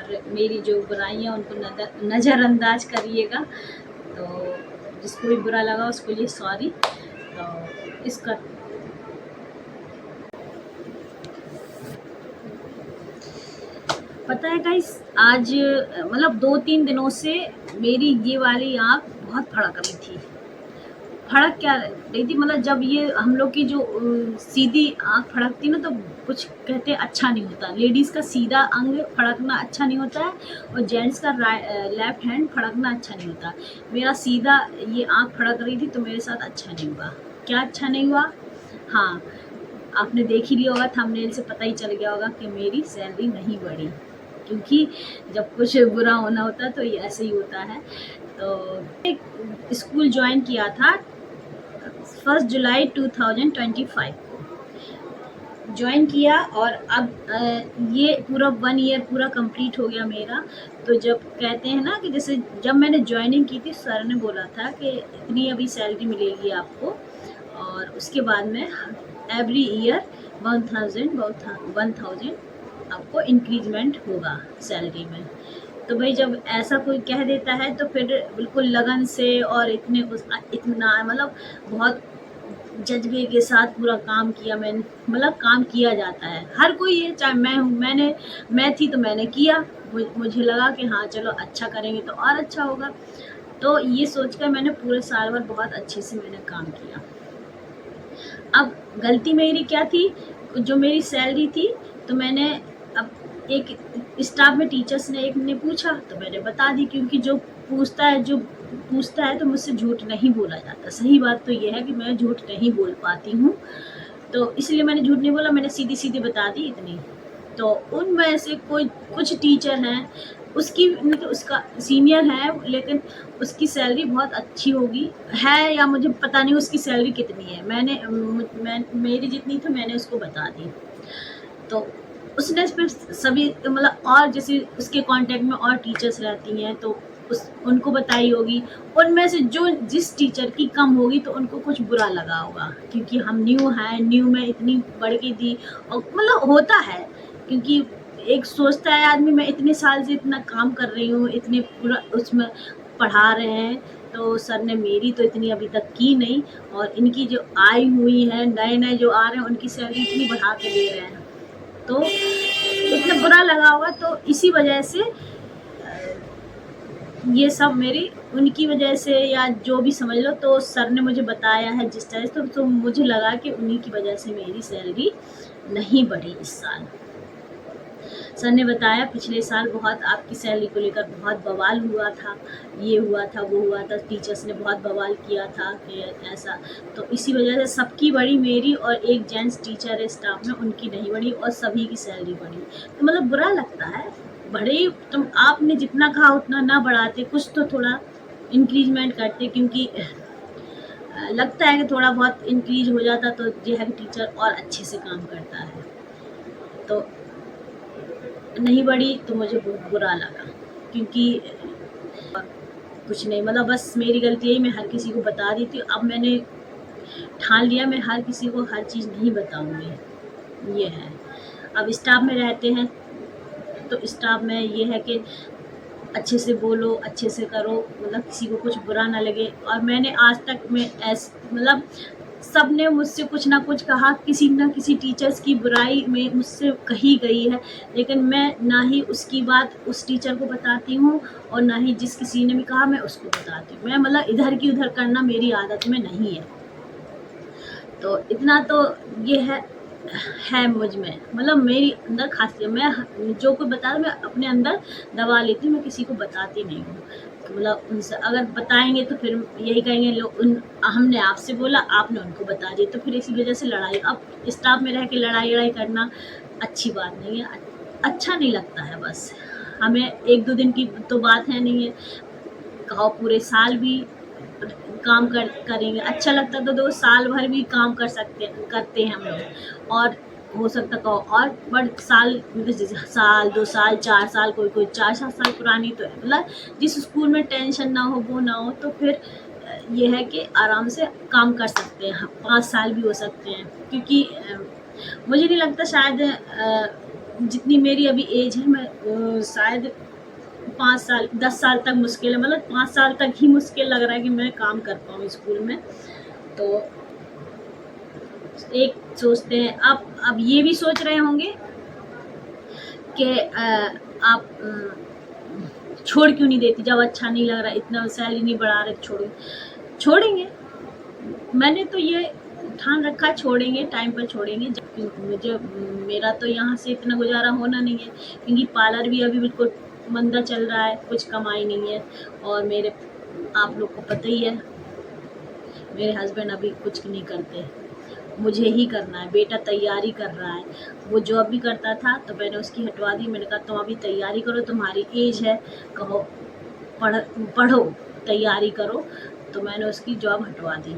और मेरी जो बुराइयाँ उनको नज़रअंदाज करिएगा। तो जिसको भी बुरा लगा उसके लिए सॉरी। तो इसका पता है गाइस, आज मतलब 2-3 दिनों से मेरी ये वाली आँख बहुत फड़क रही थी। फड़क क्या रही थी, मतलब जब ये हम लोग की जो सीधी आँख फड़कती ना, तो कुछ कहते हैं अच्छा नहीं होता। लेडीज़ का सीधा अंग फड़कना अच्छा नहीं होता है, और जेंट्स का लेफ्ट हैंड फड़कना अच्छा नहीं होता। मेरा सीधा ये आँख फड़क रही थी, तो मेरे साथ अच्छा नहीं हुआ। क्या अच्छा नहीं हुआ? हाँ, आपने देख ही लिया होगा, थंबनेल से पता ही चल गया होगा कि मेरी सैलरी नहीं बढ़ी। क्योंकि जब कुछ बुरा होना होता है तो ये ऐसे ही होता है। तो एक स्कूल ज्वाइन किया था 1 जुलाई 2025 को ज्वाइन किया, और अब ये पूरा 1 ईयर पूरा कंप्लीट हो गया मेरा। तो जब कहते हैं ना कि जैसे जब मैंने ज्वाइनिंग की थी, सर ने बोला था कि इतनी अभी सैलरी मिलेगी आपको, और उसके बाद में एवरी ईयर 1000 आपको इंक्रीजमेंट होगा सैलरी में। तो भाई जब ऐसा कोई कह देता है तो फिर बिल्कुल लगन से और इतना मतलब बहुत जज्बे के साथ पूरा काम किया मैंने। मतलब काम किया जाता है, हर कोई ये, चाहे मैं हूँ, मैं थी तो मैंने किया। मुझे लगा कि हाँ चलो अच्छा करेंगे तो और अच्छा होगा। तो ये सोचकर मैंने पूरे साल भर बहुत अच्छे से मैंने काम किया। अब गलती मेरी क्या थी, जो मेरी सैलरी थी, तो मैंने अब एक स्टाफ में टीचर्स ने एक ने पूछा तो मैंने बता दी, क्योंकि जो पूछता है तो मुझसे झूठ नहीं बोला जाता। सही बात तो ये है कि मैं झूठ नहीं बोल पाती हूँ, तो इसलिए मैंने झूठ नहीं बोला, मैंने सीधी सीधी बता दी इतनी। तो उनमें से कोई कुछ टीचर हैं, उसकी मतलब उसका सीनियर है, लेकिन उसकी सैलरी बहुत अच्छी होगी है, या मुझे पता नहीं उसकी सैलरी कितनी है। मेरी जितनी थी मैंने उसको बता दी। तो उसने फिर सभी मतलब, और जैसे उसके कांटेक्ट में और टीचर्स रहती हैं तो उनको बताई होगी। उनमें से जिस टीचर की कम होगी तो उनको कुछ बुरा लगा होगा, क्योंकि हम न्यू हैं, न्यू में इतनी बढ़ गई थी। और मतलब होता है, क्योंकि एक सोचता है आदमी, मैं इतने साल से इतना काम कर रही हूँ, इतने पूरा उसमें पढ़ा रहे हैं, तो सर ने मेरी तो इतनी अभी तक की नहीं, और इनकी जो आई हुई है, नए जो आ रहे हैं, उनकी सैलरी इतनी बढ़ा के दे रहे हैं, तो इतना बुरा लगा होगा। तो इसी वजह से ये सब मेरी उनकी वजह से, या जो भी समझ लो, तो सर ने मुझे बताया है जिस तरह से, तो मुझे लगा कि उन्हीं की वजह से मेरी सैलरी नहीं बढ़ी इस साल। सर ने बताया पिछले साल बहुत आपकी सैलरी को लेकर बहुत बवाल हुआ था, ये हुआ था, वो हुआ था, टीचर्स ने बहुत बवाल किया था कि ऐसा। तो इसी वजह से सबकी बढ़ी, मेरी और एक जेंट्स टीचर है स्टाफ में, उनकी नहीं बढ़ी, और सभी की सैलरी बढ़ी। तो मतलब बुरा लगता है, बढ़े तुम, आपने जितना कहा उतना ना बढ़ाते, कुछ तो थोड़ा इंक्रीजमेंट करते, क्योंकि लगता है कि थोड़ा बहुत इंक्रीज हो जाता तो जो है टीचर और अच्छे से काम करता है। तो नहीं बढ़ी तो मुझे बहुत बुरा लगा, क्योंकि कुछ नहीं, मतलब बस मेरी गलती है, मैं हर किसी को बता दी थी। अब मैंने ठान लिया, मैं हर किसी को हर चीज़ नहीं बताऊंगी, ये है। अब स्टाफ में रहते हैं तो स्टाफ में ये है कि अच्छे से बोलो, अच्छे से करो, मतलब किसी को कुछ बुरा ना लगे। और मैंने आज तक में मतलब सब ने मुझसे कुछ ना कुछ कहा, किसी न किसी टीचर्स की बुराई में मुझसे कही गई है, लेकिन मैं ना ही उसकी बात उस टीचर को बताती हूँ, और ना ही जिस किसी ने भी कहा मैं उसको बताती हूँ। मैं मतलब इधर की उधर करना मेरी आदत में नहीं है। तो इतना तो ये है मुझ में, मतलब मेरी अंदर खासियत, मैं जो कोई बता मैं अपने अंदर दबा लेती हूँ, मैं किसी को बताती नहीं हूँ। तो मतलब उनसे अगर बताएंगे तो फिर यही कहेंगे लोग, हमने आपसे बोला, आपने उनको बता दिया, तो फिर इसी वजह से लड़ाई। अब स्टाफ में रह के लड़ाई करना अच्छी बात नहीं है, अच्छा नहीं लगता है। बस हमें 1-2 दिन की तो बात है नहीं है, कहो पूरे साल भी काम करेंगे, अच्छा लगता तो 2 साल भर भी काम करते हैं हम लोग। और हो सकता कहो और बड़ साल, साल 2 साल 4 साल, कोई 4-7 साल पुरानी तो है। मतलब जिस स्कूल में टेंशन ना हो, वो ना हो, तो फिर ये है कि आराम से काम कर सकते हैं, 5 साल भी हो सकते हैं। क्योंकि मुझे नहीं लगता शायद जितनी मेरी अभी एज है, मैं शायद 5 साल 10 साल तक मुश्किल है, मतलब 5 साल तक ही मुश्किल लग रहा है कि मैं काम कर पाऊँ स्कूल में। तो एक सोचते हैं, अब ये भी सोच रहे होंगे कि आप छोड़ क्यों नहीं देती, जब अच्छा नहीं लग रहा, इतना सैलरी नहीं बढ़ा रहे, छोड़ेंगे। मैंने तो ये ठान रखा, छोड़ेंगे, टाइम पर छोड़ेंगे। जब मुझे मेरा तो यहाँ से इतना गुजारा होना नहीं है, क्योंकि पार्लर भी अभी बिल्कुल मंदा चल रहा है, कुछ कमाई नहीं है। और मेरे, आप लोग को पता ही है, मेरे हस्बैंड अभी कुछ नहीं करते, मुझे ही करना है। बेटा तैयारी कर रहा है, वो जॉब भी करता था तो मैंने उसकी हटवा दी। मैंने कहा तुम अभी तैयारी करो, तुम्हारी एज है, कहो पढ़ो, तैयारी करो। तो मैंने उसकी जॉब हटवा दी।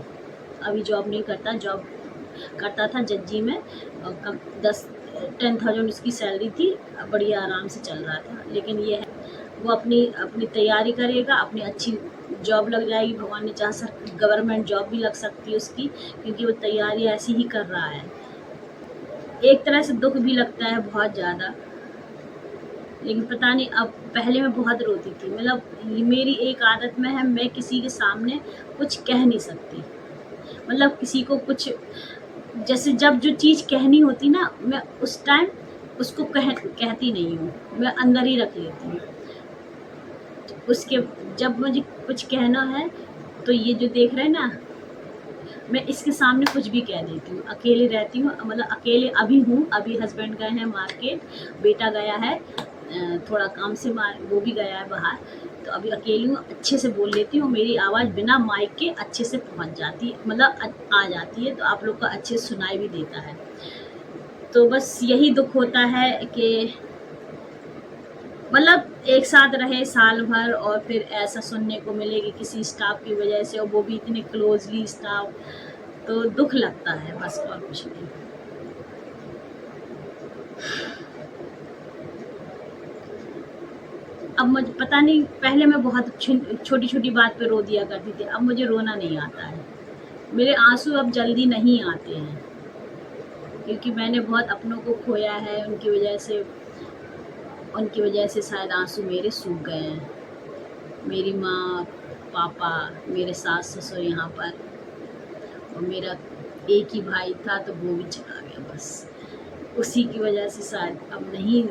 अभी जॉब नहीं करता, जॉब करता था जज्जी में, और कम 10,000 उसकी सैलरी थी, बढ़िया आराम से चल रहा था। लेकिन ये है, वो अपनी तैयारी करेगा, अपनी अच्छी जॉब लग जाएगी, भगवान ने चाहा गवर्नमेंट जॉब भी लग सकती है उसकी, क्योंकि वो तैयारी ऐसी ही कर रहा है। एक तरह से दुख भी लगता है बहुत ज़्यादा, लेकिन पता नहीं, अब पहले मैं बहुत रोती थी, मतलब मेरी एक आदत में है, मैं किसी के सामने कुछ कह नहीं सकती, मतलब किसी को कुछ, जैसे जब जो चीज़ कहनी होती ना, मैं उस टाइम उसको कहती नहीं हूँ, मैं अंदर ही रख लेती हूँ। उसके जब मुझे कुछ कहना है, तो ये जो देख रहे हैं ना, मैं इसके सामने कुछ भी कह देती हूँ। अकेले रहती हूँ, मतलब अकेले अभी हूँ, अभी हस्बैंड गए हैं मार्केट, बेटा गया है थोड़ा काम से, वो भी गया है बाहर, तो अभी अकेली हूँ, अच्छे से बोल लेती हूँ, मेरी आवाज़ बिना माइक के अच्छे से पहुँच जाती है, मतलब आ जाती है, तो आप लोग को अच्छे से सुनाई भी देता है। तो बस यही दुख होता है कि मतलब एक साथ रहे साल भर, और फिर ऐसा सुनने को मिले कि किसी स्टाफ की वजह से, और वो भी इतने क्लोजली स्टाफ, तो दुख लगता है बस, और कुछ नहीं। अब मुझे पता नहीं, पहले मैं बहुत छोटी छोटी बात पे रो दिया करती थी, अब मुझे रोना नहीं आता है। मेरे आंसू अब जल्दी नहीं आते हैं, क्योंकि मैंने बहुत अपनों को खोया है, उनकी वजह से शायद आंसू मेरे सूख गए हैं। मेरी माँ, पापा, मेरे सास ससुर यहाँ पर, और मेरा एक ही भाई था, तो वो भी चला गया, बस उसी की वजह से शायद अब नहीं,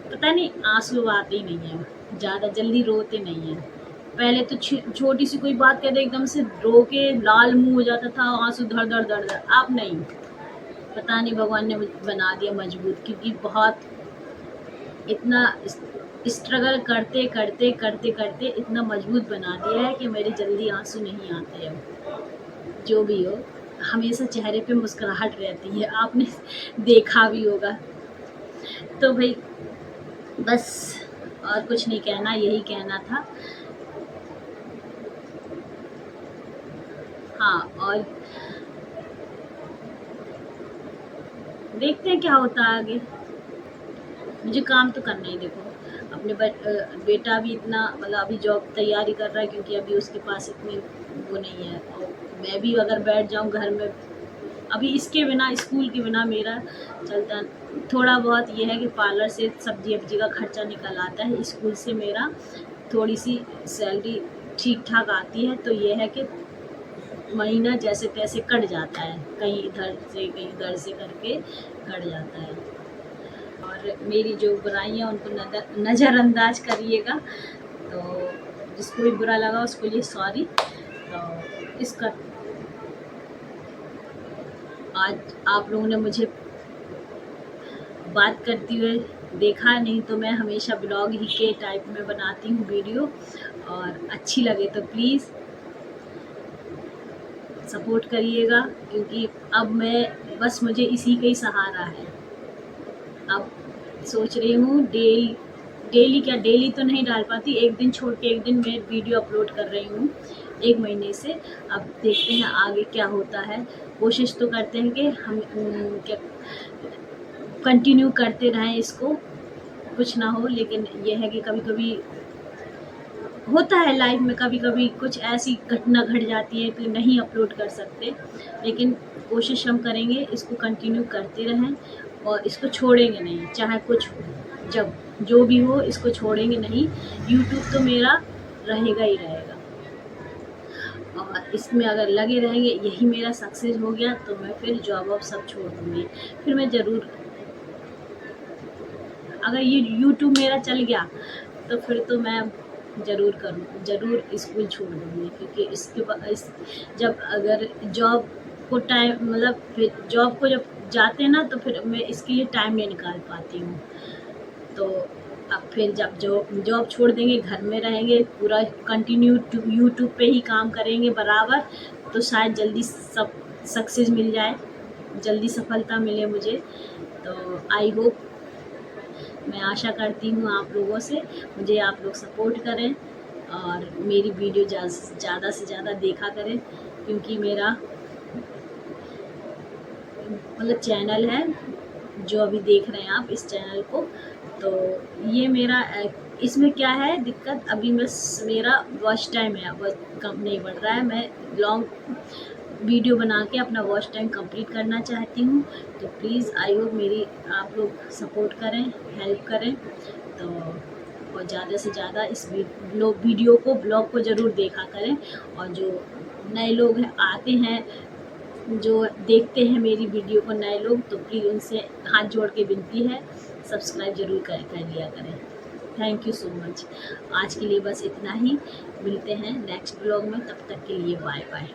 पता नहीं, आंसू आते ही नहीं है, ज़्यादा जल्दी रोते नहीं हैं। पहले तो छोटी सी कोई बात कहते एकदम से रो के लाल मुंह हो जाता था, आंसू धड़ धड़ धड़ धड़। अब नहीं, पता नहीं, भगवान ने बना दिया मजबूत, क्योंकि बहुत इतना स्ट्रगल करते करते करते करते इतना मजबूत बना दिया है कि मेरे जल्दी आंसू नहीं आते हैं। जो भी हो, हमेशा चेहरे पे मुस्कुराहट रहती है, आपने देखा भी होगा। तो भाई बस, और कुछ नहीं कहना, यही कहना था। हाँ, और देखते हैं क्या होता है आगे। मुझे काम तो करना ही, देखो अपने बेटा भी इतना, मतलब अभी जॉब तैयारी कर रहा है, क्योंकि अभी उसके पास इतनी वो नहीं है, और मैं भी अगर बैठ जाऊं घर में, अभी इसके बिना, स्कूल के बिना मेरा चलता थोड़ा बहुत ये है कि पार्लर से सब्जी वब्जी का खर्चा निकल आता है, स्कूल से मेरा थोड़ी सी सैलरी ठीक ठाक आती है, तो ये है कि महीना जैसे तैसे कट जाता है, कहीं इधर से कहीं उधर से करके कट जाता है। और मेरी जो बुराइयाँ उनको नज़रअंदाज करिएगा, तो जिसको भी बुरा लगा उसके लिए सॉरी। तो इसका आज आप लोगों ने मुझे बात करती हुए देखा, नहीं तो मैं हमेशा ब्लॉग ही के टाइप में बनाती हूँ वीडियो, और अच्छी लगे तो प्लीज़ सपोर्ट करिएगा, क्योंकि अब मैं बस, मुझे इसी का ही सहारा है। अब सोच रही हूँ डेली तो नहीं डाल पाती, एक दिन छोड़ के एक दिन मैं वीडियो अपलोड कर रही हूँ 1 महीने से। अब देखते हैं आगे क्या होता है, कोशिश तो करते हैं कि हम क्या कंटिन्यू करते रहें इसको, कुछ ना हो। लेकिन यह है कि कभी कभी होता है लाइफ में, कभी कभी कुछ ऐसी घटना घट जाती है कि नहीं अपलोड कर सकते, लेकिन कोशिश हम करेंगे इसको कंटिन्यू करते रहें, और इसको छोड़ेंगे नहीं, चाहे कुछ हो, जब जो भी हो इसको छोड़ेंगे नहीं। यूट्यूब तो मेरा रहेगा ही रहेगा, और इसमें अगर लगे रहेंगे, यही मेरा सक्सेस हो गया तो मैं फिर जॉब वॉब सब छोड़ दूँगी। फिर मैं ज़रूर, अगर ये यूट्यूब मेरा चल गया तो फिर तो मैं ज़रूर करूँ, ज़रूर स्कूल छोड़ दूँगी, क्योंकि इसके इस जब अगर जॉब को टाइम, मतलब फिर जॉब को जब जाते हैं ना तो फिर मैं इसके लिए टाइम नहीं निकाल पाती हूँ। तो अब फिर जब जॉब छोड़ देंगे, घर में रहेंगे, पूरा कंटिन्यू यूट्यूब पे ही काम करेंगे बराबर, तो शायद जल्दी सब सक्सेस मिल जाए, जल्दी सफलता मिले मुझे। तो आई होप, मैं आशा करती हूँ आप लोगों से, मुझे आप लोग सपोर्ट करें और मेरी वीडियो ज़्यादा से ज़्यादा देखा करें, क्योंकि मेरा मतलब चैनल है जो अभी देख रहे हैं आप इस चैनल को, तो ये मेरा इसमें क्या है दिक्कत, अभी मेरा वॉच टाइम है, वो कम नहीं बढ़ रहा है। मैं लॉन्ग वीडियो बना के अपना वॉच टाइम कंप्लीट करना चाहती हूँ, तो प्लीज़ आई होप मेरी आप लोग सपोर्ट करें, हेल्प करें। तो और ज़्यादा से ज़्यादा इस वीडियो को, ब्लॉग को ज़रूर देखा करें, और जो नए लोग आते हैं, जो देखते हैं मेरी वीडियो को नए लोग, तो प्लीज़ उनसे हाथ जोड़ के विनती है, सब्सक्राइब ज़रूर कर लिया करें। Thank you so much. आज के लिए बस इतना ही, मिलते हैं नेक्स्ट ब्लॉग में, तब तक के लिए बाय बाय।